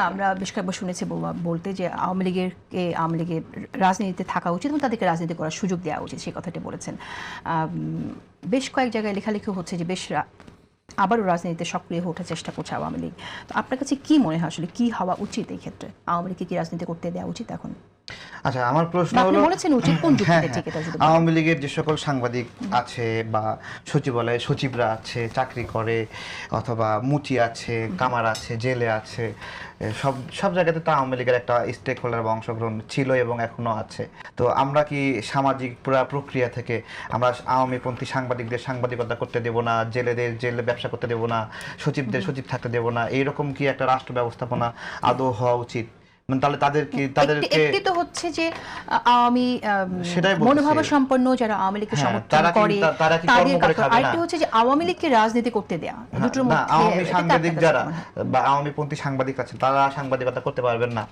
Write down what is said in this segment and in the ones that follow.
আমরা বেশ কয়েকবার শুনেছি বলতে যে আওয়ামী লীগের রাজনীতিতে থাকা উচিত এবং তাদেরকে রাজনীতি করার সুযোগ দেওয়া উচিত, সেই কথাটি বলেছেন। বেশ কয়েক জায়গায় লেখালেখি হচ্ছে যে আবারও রাজনীতিতে সক্রিয় হয়ে ওঠার চেষ্টা করছে আওয়ামী লীগ। তো আপনার কাছে কি মনে হয় আসলে কি হওয়া উচিত এই ক্ষেত্রে? আওয়ামী লীগকে কি রাজনীতি করতে দেওয়া উচিত এখন? আচ্ছা, আমার প্রশ্ন হলো, বলেছেন উচিত কোন যুক্তিতে ঠিক এটা যদি আওয়ামী লীগের যে সকল সাংবাদিক আছে বা সচিবালয়ে সচিবরা আছে, চাকরি করে, অথবা মুচি আছে, কামার আছে, জেলে আছে, সব জায়গাতে তো আওয়ামী লীগের একটা স্টেক হোল্ডার বা অংশগ্রহণ ছিল এবং এখনো আছে। তো আমরা কি সামাজিক পুরা প্রক্রিয়া থেকে আমরা আওয়ামীপন্থী সাংবাদিকদের সাংবাদিকতা করতে দেব না, জেলেদের জেলে ব্যবসা করতে দেব না, সচিবদের সচিব থাকতে দেব না, এইরকম কি একটা রাষ্ট্র ব্যবস্থাপনা আদৌ হওয়া উচিত? মানে তাহলে তাদেরকে একটি তো হচ্ছে যে আওয়ামী মনোভাব সম্পন্ন যারা আওয়ামী লীগকে সমর্থন করে তাদের, আরেকটি হচ্ছে যে আওয়ামী লীগকে রাজনীতি করতে দেয়া। দুটোর মধ্যে আওয়ামী সাংবাদিক যারা বা আওয়ামীপন্থী সাংবাদিক আছেন তারা সাংবাদিকতা করতে পারবেন না?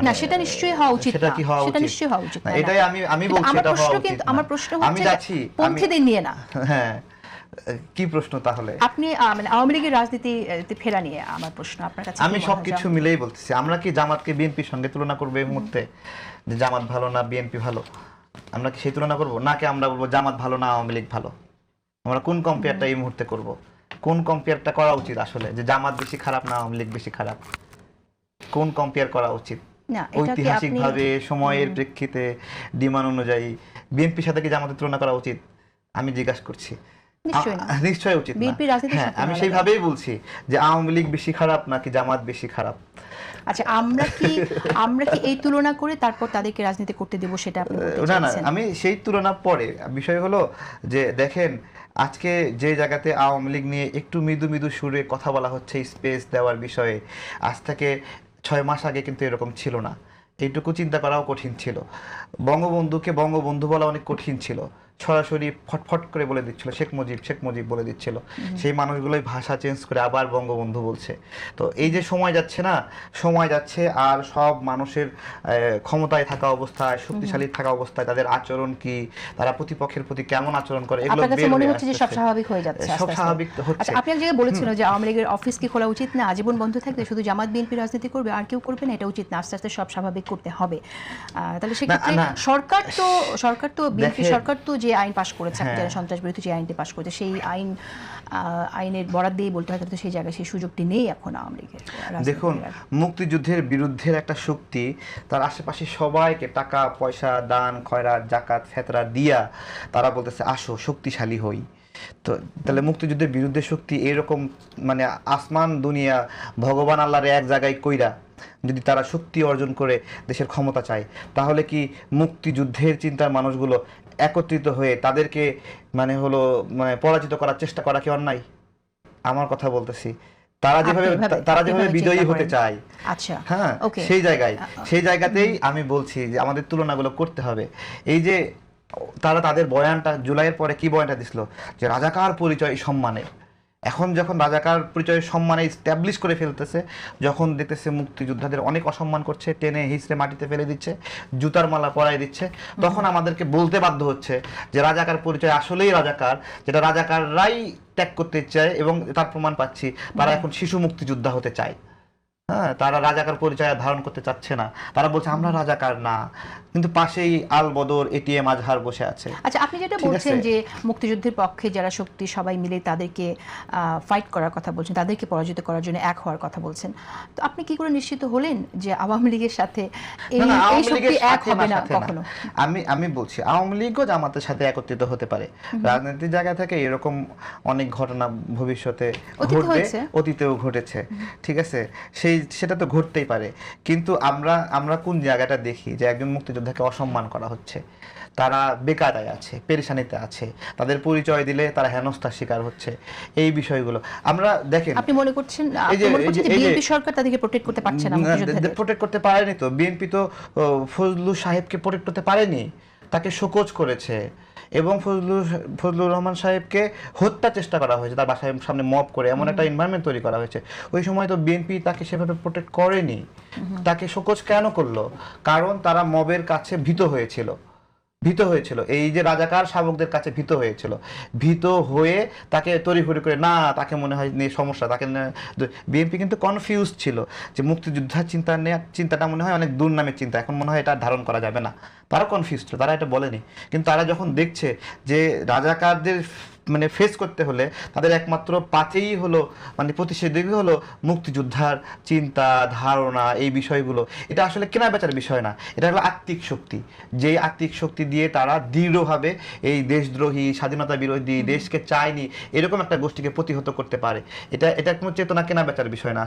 না, সেটা নিশ্চয়ই হওয়া উচিত। সেটা কি হওয়া উচিত? সেটা নিশ্চয়ই হওয়া উচিত। এটাই আমি বলছি, এটা হওয়া উচিত। আমার প্রশ্ন হচ্ছে পন্থীদের নিয়ে না। হ্যাঁ, কি প্রশ্ন তাহলে? আপনি মানে আওয়ামী লীগের রাজনীতিতে ফেরা নিয়ে আমার প্রশ্ন আপনার কাছে। আমি সবকিছু মিলেই বলতেছি। আমরা কি জামাতকে বিএনপির সঙ্গে তুলনা করবো এই মুহূর্তে, যে জামাত ভালো না বিএনপি ভালো? আমরা কি সেই তুলনা করবো, নাকি আমরা বলবো জামাত ভালো না আওয়ামী লীগ ভালো? আমরা কোন কম্পেয়ারটা এই মুহূর্তে করব? কোন কম্পেয়ারটা করা উচিত আসলে, যে জামাত বেশি খারাপ না আওয়ামী লীগ বেশি খারাপ? কোন কম্পেয়ার করা উচিত? ঐতিহাসিকভাবে, সময়ের প্রেক্ষিতে, ডিমান্ড অনুযায়ী বিএনপির সাথে কি জামাতের তুলনা করা উচিত? আমি জিজ্ঞাসা করছি। নিশ্চয়ই উচিত না। হ্যাঁ, আমি সেইভাবেই বলছি যে আওয়ামী লীগ বেশি খারাপ নাকি জামাত বেশি খারাপ। আচ্ছা, আমরা কি এই তুলনা করে তারপর তাদেরকে রাজনীতি করতে দেব, সেটা আপনি বলতে চাইছেন? না, আমি সেই তুলনা পরে। বিষয় হলো যে দেখেন, আজকে যে জায়গাতে আওয়ামী লীগ নিয়ে একটু মৃদু মৃদু সুরে কথা বলা হচ্ছে স্পেস দেওয়ার বিষয়ে, আজ থেকে 6 মাস আগে কিন্তু এরকম ছিল না। এইটুকু চিন্তা করাও কঠিন ছিল। বঙ্গবন্ধুকে বঙ্গবন্ধু বলা অনেক কঠিন ছিল। সরাসরি ফটফট করে বলে দিচ্ছিল শেখ মুজিব বলে দিচ্ছিল। সেই মানুষগুলোই ভাষা চেঞ্জ করে আবার বঙ্গবন্ধু বলছে। তো এই যে সময় যাচ্ছে আর সব মানুষের ক্ষমতায় থাকা অবস্থায়, শক্তিশালী থাকা অবস্থায় তাদের আচরণ কি, তারা প্রতিপক্ষের প্রতি কেমন আচরণ করে, এগুলো মনে হচ্ছে যে সব স্বাভাবিক হয়ে যাচ্ছে। সব স্বাভাবিক হচ্ছে। আচ্ছা, আপনি এক জায়গায় বলেছিলেন যে আওয়ামী লীগের অফিস কি খোলা উচিত না, আজীবন বন্ধ থাকবে, শুধু জামাত বিএনপি রাজনীতি করবে আর কেউ করবে না, এটা উচিত না, আস্তে আস্তে সব স্বাভাবিক করতে হবে। তাহলে সেক্ষেত্রে সরকার তো বিএনপি সরকার তো যে আইন পাশ করেছে, যারা সন্ত্রাস বিরোধী যে আইনটি পাশ করেছে, সেই আইনের বরাদ দিয়ে বলতে হয় তো সেই জায়গায় সেই সুযোগটি নেই এখন আওয়ামী লীগের। দেখুন, মুক্তিযুদ্ধের বিরুদ্ধের একটা শক্তি তার আশেপাশে সবাইকে টাকা পয়সা, দান খয়রাত, জাকাত ফেতরা দিয়া তারা বলতেছে আসো শক্তিশালী হই। তো তাহলে মুক্তিযুদ্ধের বিরুদ্ধে শক্তি এরকম, মানে আসমান দুনিয়া ভগবান আল্লাহর এক জায়গায় কইরা যদি তারা শক্তি অর্জন করে দেশের ক্ষমতা চায়, তাহলে কি মুক্তিযুদ্ধের চিন্তার মানুষগুলো একত্রিত হয়ে তাদেরকে মানে পরাজিত করার চেষ্টা করা কি অন্যায়? আমার কথা বলতেছি, তারা যেভাবে বিজয়ী হতে চায়, আচ্ছা হ্যাঁ, সেই জায়গাতেই আমি বলছি যে আমাদের তুলনাগুলো করতে হবে। এই যে তারা তাদের বয়ানটা জুলাইয়ের পরে কি বয়ানটা দিছিল, যে রাজাকার পরিচয় সম্মানে, এখন যখন রাজাকার পরিচয় সম্মানে স্ট্যাবলিশ করে ফেলতেছে, যখন দেখতেছে মুক্তিযোদ্ধাদের অনেক অসম্মান করছে, টেনে হিসড়ে মাটিতে ফেলে দিচ্ছে, জুতার মালা পরাই দিচ্ছে, তখন আমাদেরকে বলতে বাধ্য হচ্ছে যে রাজাকার পরিচয় আসলেই রাজাকার, যেটা রাজাকাররাই ত্যাগ করতে চায়, এবং তার প্রমাণ পাচ্ছি তারা এখন শিশু মুক্তিযোদ্ধা হতে চায়। হ্যাঁ, তারা রাজাকার পরিচয় ধারণ করতে চাচ্ছে না, তারা বলছে আমরা রাজাকার না, কিন্তু পাশেই আল বদর এটিএম আজহার বসে আছে। আচ্ছা, আপনি যেটা বলছেন যে মুক্তিযুদ্ধের পক্ষে যারা শক্তি সবাই মিলে তাদেরকে ফাইট করার কথা বলছেন, তাদেরকে পরাজিত করার জন্য এক হওয়ার কথা বলছেন, তো আপনি কি করে নিশ্চিত হলেন যে আওয়ামী লীগের সাথে এই শক্তি এক হবে না কখনো? আমি বলছি আওয়ামী লীগও জামাতের সাথে একত্রিত হতে পারে। রাজনীতির জায়গা থেকে এরকম অনেক ঘটনা ভবিষ্যতে ঘটবে, অতীতেও ঘটেছে, ঠিক আছে, সেটা তো ঘটতেই পারে। কিন্তু আমরা কোন জায়গাটা দেখি যে একজন মুক্তিযোদ্ধাকে অসম্মান করা হচ্ছে, তারা বেকায়দায় আছে, পেরেশানিতে আছে, তাদের পরিচয় দিলে তারা হেনস্থার শিকার হচ্ছে, এই বিষয়গুলো আমরা দেখেন। আপনি মনে করছেন বিএনপি সরকার তাদেরকে প্রোটেক্ট করতে পারছে না? প্রোটেক্ট করতে পারেনি তো, বিএনপি তো ফজলুর সাহেবকে প্রোটেক্ট করতে পারেনি, তাকে শোকজ করেছে, এবং ফজলুর রহমান সাহেবকে হত্যা চেষ্টা করা হয়েছে, তার বাসায় সামনে মব করে এমন একটা এনভায়রনমেন্ট তৈরি করা হয়েছে। ওই সময় তো বিএনপি তাকে সেভাবে প্রোটেক্ট করেনি। তাকে শোকজ কেন করলো? কারণ তারা মবের কাছে ভীত হয়েছিল ভীত হয়েছিল, এই যে রাজাকার শাবকদের কাছে ভীত হয়েছিল, ভীত হয়ে তাকে তড়িঘড়ি করে না, তাকে মনে হয় নিয়ে সমস্যা, তাকে বিএনপি কিন্তু কনফিউজ ছিল যে মুক্তিযোদ্ধার চিন্তাটা মনে হয় অনেক দূর নামের চিন্তা, এখন মনে হয় এটা ধারণ করা যাবে না। তারা কনফিউজ ছিল, তারা এটা বলেনি। কিন্তু তারা যখন দেখছে যে রাজাকারদের মানে ফেস করতে হলে তাদের একমাত্র পাথেই হলো মানে প্রতিষেধক হলো মুক্তিযোদ্ধার চিন্তা ধারণা, এই বিষয়গুলো, এটা আসলে কেনা বেচার বিষয় না, এটা হলো আত্মিক শক্তি। যেই আত্মিক শক্তি দিয়ে তারা দৃঢ়ভাবে এই দেশদ্রোহী, স্বাধীনতা বিরোধী, দেশকে চায়নি এরকম একটা গোষ্ঠীকে প্রতিহত করতে পারে। এটা কোনো চেতনা কেনা বেচার বিষয় না।